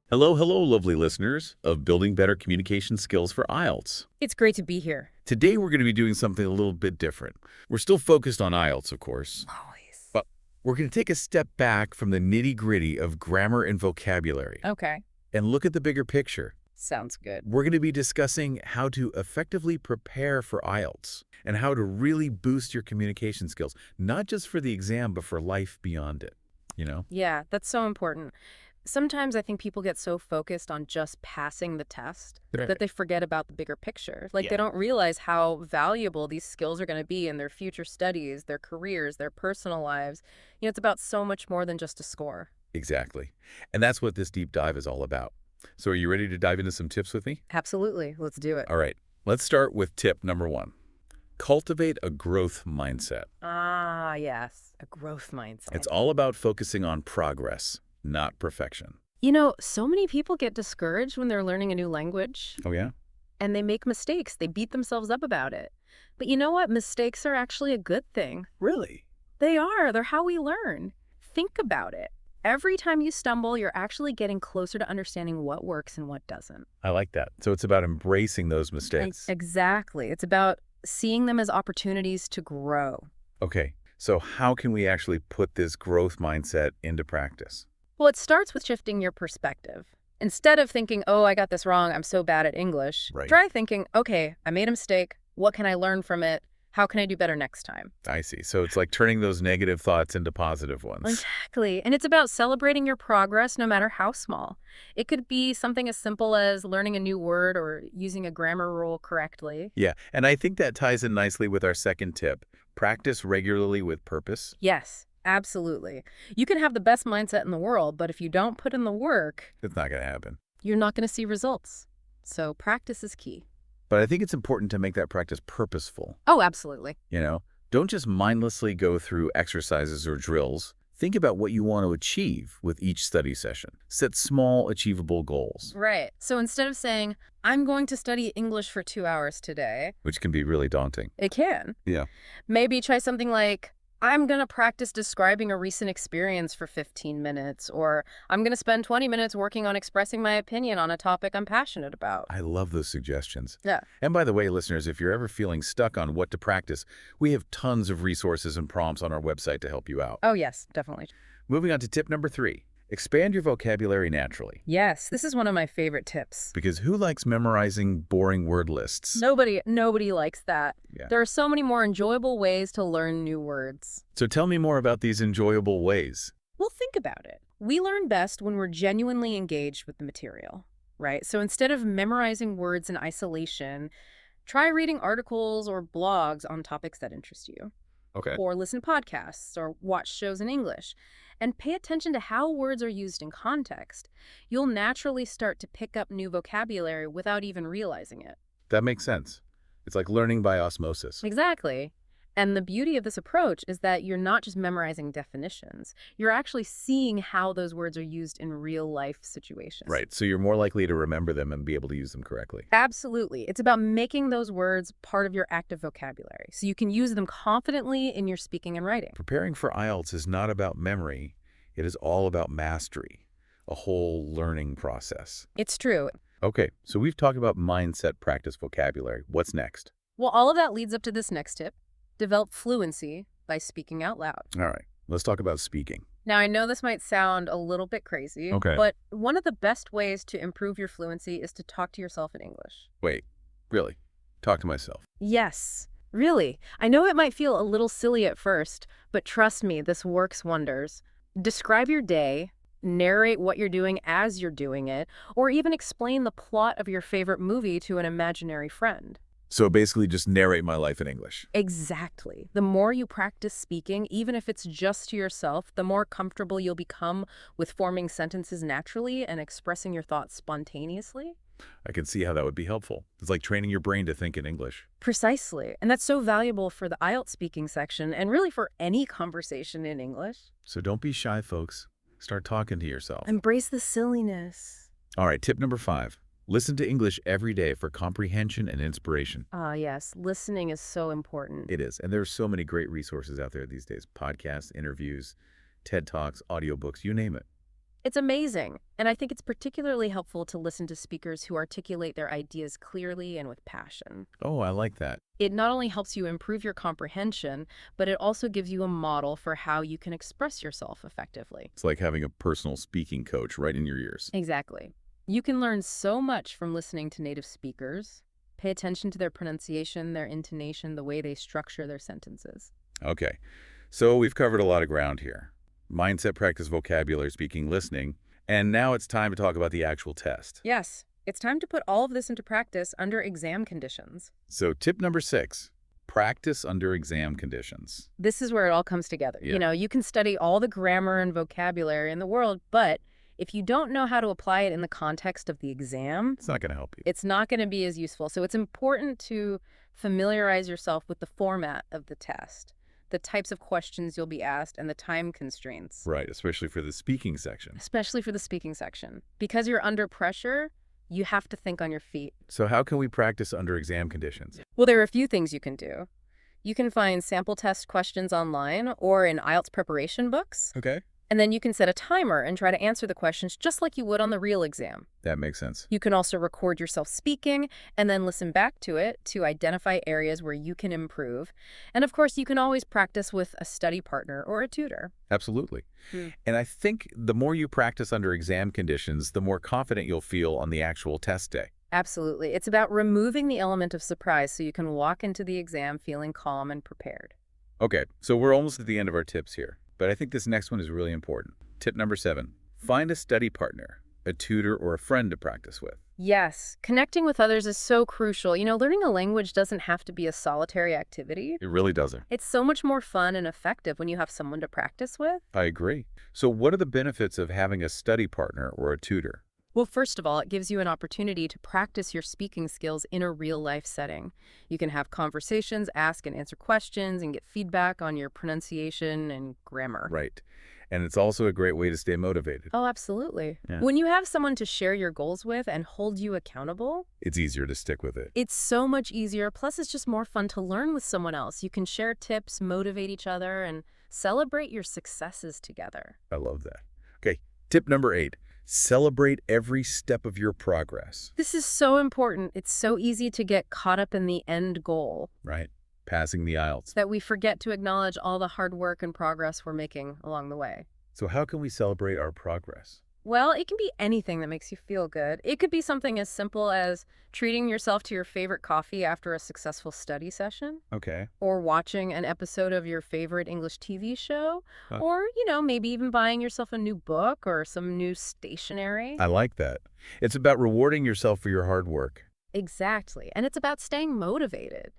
Hello, hello, lovely listeners of Building Better Communication Skills for IELTS. It's great to be here. Today we're going to be doing something a little bit different. We're still focused on IELTS, of course, Always. but we're going to take a step back from the nitty-gritty of grammar and vocabulary Okay. and look at the bigger picture. Sounds good. We're going to be discussing how to effectively prepare for IELTS and how to really boost your communication skills, not just for the exam, but for life beyond it, you know? Yeah, that's so important. Sometimes I think people get so focused on just passing the test that they forget about the bigger picture. Like they don't realize how valuable these skills are going to be in their future studies, their careers, their personal lives. It's about so much more than just a score. Exactly. And that's what this deep dive is all about. So are you ready to dive into some tips with me? Absolutely. Let's do it. All right, let's start with tip number 1. Cultivate a growth mindset. Ah, yes. A growth mindset. It's all about focusing on progress, not perfection. So many people get discouraged when they're learning a new language. Oh, yeah? And they make mistakes. They beat themselves up about it. But you know what? Mistakes are actually a good thing. Really? They are. They're how we learn. Think about it. Every time you stumble, you're actually getting closer to understanding what works and what doesn't. I like that. So it's about embracing those mistakes. Exactly. It's about seeing them as opportunities to grow. Okay, so how can we actually put this growth mindset into practice? Well, it starts with shifting your perspective. Instead of thinking, oh, I got this wrong, I'm so bad at English, Right. try thinking, okay, I made a mistake. What can I learn from it? How can I do better next time? I see. So it's like turning those negative thoughts into positive ones. Exactly. And it's about celebrating your progress no matter how small. It could be something as simple as learning a new word or using a grammar rule correctly. Yeah, and I think that ties in nicely with our second tip. Practice regularly with purpose. Yes, absolutely. You can have the best mindset in the world, but if you don't put in the work, It's not going to happen. you're not going to see results. So practice is key. But I think it's important to make that practice purposeful. Oh, absolutely. Don't just mindlessly go through exercises or drills. Think about what you want to achieve with each study session. Set small, achievable goals, Right. So instead of saying, I'm going to study English for 2 hours today, which can be really daunting. it can. Yeah. Maybe try something like, I'm going to practice describing a recent experience for 15 minutes, or I'm going to spend 20 minutes working on expressing my opinion on a topic I'm passionate about. I love those suggestions. Yeah. And by the way, listeners, if you're ever feeling stuck on what to practice, we have tons of resources and prompts on our website to help you out. Oh, yes, definitely. Moving on to tip number 3. Expand your vocabulary naturally. Yes, this is one of my favorite tips. Because who likes memorizing boring word lists? Nobody likes that. Yeah. There are so many more enjoyable ways to learn new words. So tell me more about these enjoyable ways. Well, think about it. We learn best when we're genuinely engaged with the material, right? So instead of memorizing words in isolation, try reading articles or blogs on topics that interest you. Okay. Or listen to podcasts or watch shows in English. And pay attention to how words are used in context. You'll naturally start to pick up new vocabulary without even realizing it. That makes sense. It's like learning by osmosis. Exactly. And the beauty of this approach is that you're not just memorizing definitions. You're actually seeing how those words are used in real life situations. Right. So you're more likely to remember them and be able to use them correctly. Absolutely. It's about making those words part of your active vocabulary so you can use them confidently in your speaking and writing. Preparing for IELTS is not about memory. It is all about mastery, a whole learning process. It's true. Okay, so we've talked about mindset, practice, vocabulary. What's next? Well, all of that leads up to this next tip. Develop fluency by speaking out loud. All right, let's talk about speaking. Now, I know this might sound a little bit crazy, Okay. but one of the best ways to improve your fluency is to talk to yourself in English. Wait, really? Talk to myself. Yes, really. I know it might feel a little silly at first, but trust me, this works wonders. Describe your day, narrate what you're doing as you're doing it, or even explain the plot of your favorite movie to an imaginary friend. So basically just narrate my life in English. Exactly. The more you practice speaking, even if it's just to yourself, the more comfortable you'll become with forming sentences naturally and expressing your thoughts spontaneously. I can see how that would be helpful. It's like training your brain to think in English. Precisely. And that's so valuable for the IELTS speaking section and really for any conversation in English. So don't be shy, folks. Start talking to yourself. Embrace the silliness. All right, tip number 5. Listen to English every day for comprehension and inspiration. Ah, yes. Listening is so important. It is. And there are so many great resources out there these days. Podcasts, interviews, TED Talks, audiobooks, you name it. It's amazing. And I think it's particularly helpful to listen to speakers who articulate their ideas clearly and with passion. Oh, I like that. It not only helps you improve your comprehension, but it also gives you a model for how you can express yourself effectively. It's like having a personal speaking coach right in your ears. Exactly. You can learn so much from listening to native speakers. Pay attention to their pronunciation, their intonation, the way they structure their sentences. Okay, so we've covered a lot of ground here. Mindset, practice, vocabulary, speaking, listening. And now it's time to talk about the actual test. Yes, it's time to put all of this into practice under exam conditions. So tip number 6, practice under exam conditions. This is where it all comes together. Yeah. You can study all the grammar and vocabulary in the world, but if you don't know how to apply it in the context of the exam, It's not going to help you. it's not going to be as useful. So it's important to familiarize yourself with the format of the test, the types of questions you'll be asked, and the time constraints, Right, especially for the speaking section. especially for the speaking section. Because you're under pressure, you have to think on your feet. So how can we practice under exam conditions? Well, there are a few things you can do. You can find sample test questions online or in IELTS preparation books. Okay. And then you can set a timer and try to answer the questions just like you would on the real exam. That makes sense. You can also record yourself speaking and then listen back to it to identify areas where you can improve. And of course, you can always practice with a study partner or a tutor. Absolutely. Hmm. And I think the more you practice under exam conditions, the more confident you'll feel on the actual test day. Absolutely. It's about removing the element of surprise so you can walk into the exam feeling calm and prepared. Okay, so we're almost at the end of our tips here, but I think this next one is really important. Tip number 7, find a study partner, a tutor, or a friend to practice with. Yes, connecting with others is so crucial. Learning a language doesn't have to be a solitary activity. It really doesn't. It's so much more fun and effective when you have someone to practice with. I agree. So what are the benefits of having a study partner or a tutor? Well, first of all, it gives you an opportunity to practice your speaking skills in a real-life setting. You can have conversations, ask and answer questions, and get feedback on your pronunciation and grammar. Right. And it's also a great way to stay motivated. Oh, absolutely. Yeah. When you have someone to share your goals with and hold you accountable, It's easier to stick with it. it's so much easier. Plus, it's just more fun to learn with someone else. You can share tips, motivate each other, and celebrate your successes together. I love that. Okay, tip number 8, celebrate every step of your progress. This is so important. It's so easy to get caught up in the end goal Right? Passing the IELTS. that we forget to acknowledge all the hard work and progress we're making along the way. So how can we celebrate our progress? Well, it can be anything that makes you feel good. It could be something as simple as treating yourself to your favorite coffee after a successful study session, Okay. or watching an episode of your favorite English TV show, Huh. or, maybe even buying yourself a new book or some new stationery. I like that. It's about rewarding yourself for your hard work. Exactly. And it's about staying motivated.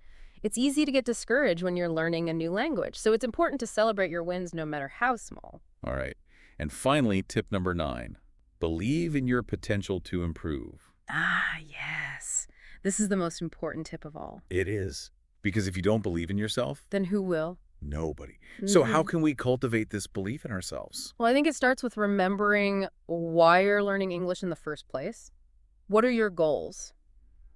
It's easy to get discouraged when you're learning a new language, so it's important to celebrate your wins no matter how small. All right. And finally, tip number 9, believe in your potential to improve. Ah, yes. This is the most important tip of all. It is. Because if you don't believe in yourself, Then who will? nobody. So how Mhm. can we cultivate this belief in ourselves? Well, I think it starts with remembering why you're learning English in the first place. What are your goals?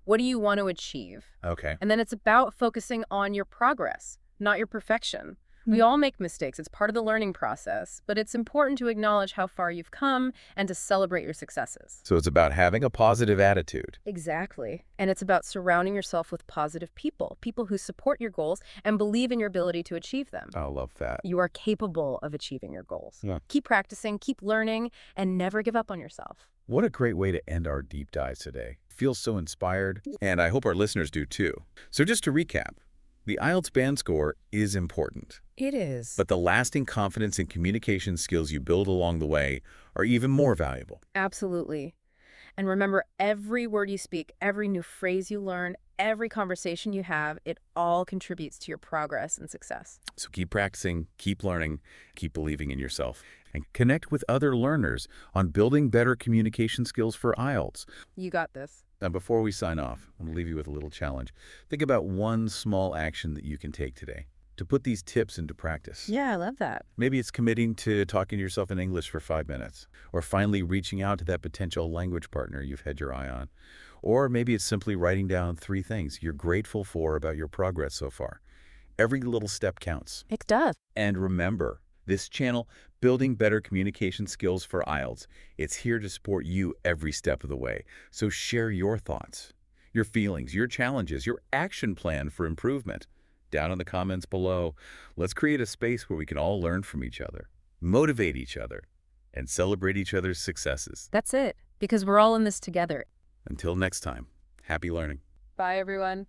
What do you want to achieve? Okay. And then it's about focusing on your progress, not your perfection. We all make mistakes. It's part of the learning process, but it's important to acknowledge how far you've come and to celebrate your successes. So it's about having a positive attitude. Exactly. And it's about surrounding yourself with positive people, people who support your goals and believe in your ability to achieve them. I love that. You are capable of achieving your goals. Yeah. Keep practicing, keep learning, and never give up on yourself. What a great way to end our deep dive today. Feels so inspired, and I hope our listeners do too. So just to recap, the IELTS band score is important, It is. but the lasting confidence and communication skills you build along the way are even more valuable. Absolutely. And remember, every word you speak, every new phrase you learn, every conversation you have, it all contributes to your progress and success. So keep practicing, keep learning, keep believing in yourself, and connect with other learners on building better communication skills for IELTS. You got this. Now, before we sign off, I'm going to leave you with a little challenge. Think about one small action that you can take today to put these tips into practice. Yeah, I love that. Maybe it's committing to talking to yourself in English for 5 minutes, or finally reaching out to that potential language partner you've had your eye on. Or maybe it's simply writing down 3 things you're grateful for about your progress so far. Every little step counts. It does. And remember, This channel, Building Better Communication Skills for IELTS, it's here to support you every step of the way. So share your thoughts, your feelings, your challenges, your action plan for improvement down in the comments below. Let's create a space where we can all learn from each other, motivate each other, and celebrate each other's successes. That's it, because we're all in this together. Until next time, happy learning. Bye, everyone.